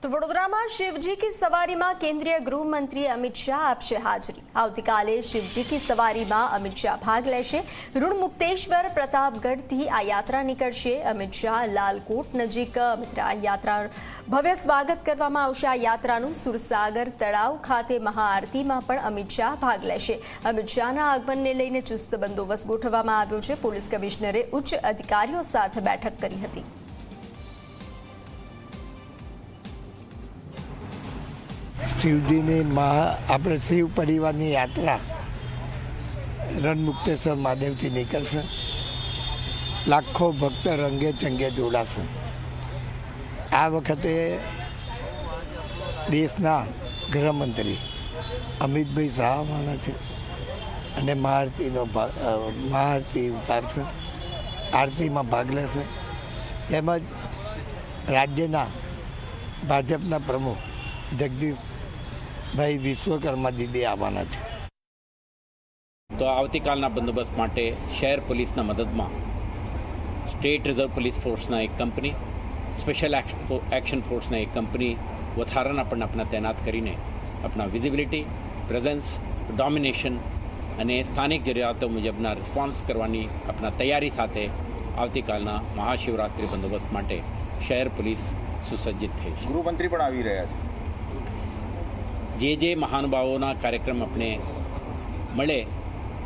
तो वडोदरा में शिवजी की सवारी में केंद्रीय गृह मंत्री अमित शाह आपशे हाजरी। आवतीकाले शिवजी की सवारी में अमित शाह भाग लेशे। ऋणमुक्तेश्वर प्रतापगढ़ थी आ यात्रा निकळशे। अमित शाह लालकोट नजीक आ यात्रा भव्य स्वागत करवामां आवशे। आ यात्रानुं सुरसागर तळाव खाते महाआरती में पण अमित शाह भाग लेशे। अमित शाहना आगमन ने लईने चुस्त बंदोबस्त गोठववामां आव्यो छे। पोलीस कमिश्नरे उच्च अधिकारीओ साथे बैठक करी हती। शिवजी ने अपने शिव परिवार की यात्रा रणमुक्तेश्वर महादेव थी निकलશે। लाखों भक्त रंगे चंगे जोड़ाશે। आ वखते देशना गृहमंत्री अमित भाई शाह आववाना छे अने महाआरती उतारશે। आरती में भाग लेशे। તેમજ राज्यना भाजपना प्रमुख जगदीश भाई विश्वकर्मा जी भी आवाना छे। तो आवतीकालना बंदोबस्त माटे शहर पोलीसना मददमां स्टेट रिजर्व पुलिस फोर्सना एक कंपनी, स्पेशल एक्शन फोर्सना एक कंपनी वथाराना पण अपना तैनात करीने अपना विजिबिलिटी, प्रेजेंस, डोमिनेशन अने स्थानिक जरूरियातो मुजबना रिस्पोन्स करवानी अपना तैयारी साथे आवतीकालना महाशिवरात्रि बंदोबस्त माटे शहर पुलिस सुसज्जित थई छे। गृहमंत्री पण आवी रह्या छे। जे महानुभावोना कार्यक्रम अपने मळे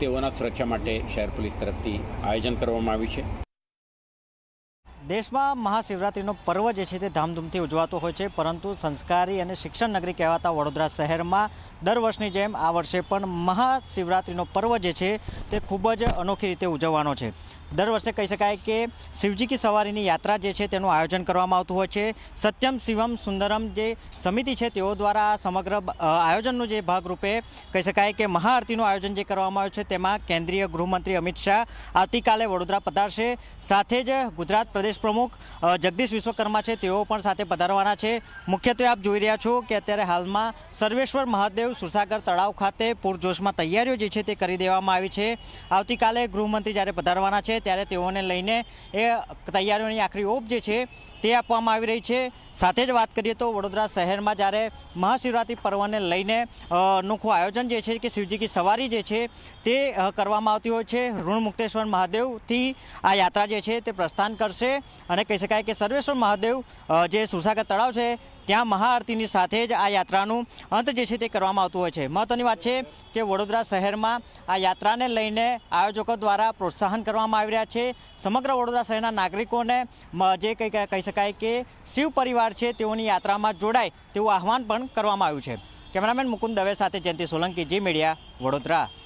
तेओना सुरक्षा माटे शहर पुलिस तरफथी आयोजन करवामां आव्युं छे। देश में महाशिवरात्रिनो पर्व जे छे ते धामधूमथी उजवातो होय छे, परंतु संस्कारी और शिक्षण नगरी कहेवाता वडोदरा शहर में दर वर्षनी जेम आ वर्षे पण महाशिवरात्रिनो पर्व जे छे ते खूब ज अनोखी रीते उजववानो छे। दर वर्षे कही शकाय कि शिवजी की सवारीनी यात्रा जे छे तेनुं आयोजन करवामां आवतुं होय छे। सत्यम शिवम सुंदरम जे समिति छे तेओ द्वारा समग्र आयोजननो जे भागरूपे कही शकाय कि महाआरतीनुं आयोजन जे करवामां आव्युं छे तेमां केंद्रीय गृहमंत्री अमित शाह आवतीकाले वडोदरा पधारशे। साथे ज गुजरात प्रदेश प्रमुख जगदीश विश्वकर्मा छे तेओ पण साथे पधारवाना छे। मुख्यत्वे आप जोई रह्या छो कि अत्यारे हालमां सर्वेश्वर महादेव सुरसागर तळाव खाते पूरजोशमां तैयारीओ जे छे ते करी देवामां आवी छे। आवतीकाले गृहमंत्री ज्यारे पधारवाना छे त्यारे तेओने लईने ए तैयारीओनी आखरी ओप जे छे ते आपवामां आवी रही छे। साथे ज वात करीए तो वडोदरा शहर में ज्यारे महाशिवरात्रि पर्व ने लईने अनोखुं आयोजन जे छे कि शिवजी की सवारी जे छे ते करवामां आवती होय छे। ऋणमुक्तेश्वर महादेव थी आ यात्रा जे छे ते प्रस्थान करशे अने कही शकाय कि सर्वेश्वर महादेव जे सुरसागर तळाव छे त्यां महाआरतीनी साथे ज आ यात्रानुं अंत जे छे ते करवामां आवतुं होय छे। महत्वनी वात छे कि वडोदरा शहेरमां आ यात्राने लईने आयोजको द्वारा प्रोत्साहन करवामां आवी रह्या छे। समग्र वडोदरा शहेરના नागरिकोने जे कही शकाय कि शिव परिवार छे तेओनी यात्रामां जोड़ाय तेवुं आह्वान पण करवामां आव्युं छे। केमेरामेन मुकुंद दवे साथे जयंती सोलंकी, जी मीडिया, वडोदरा।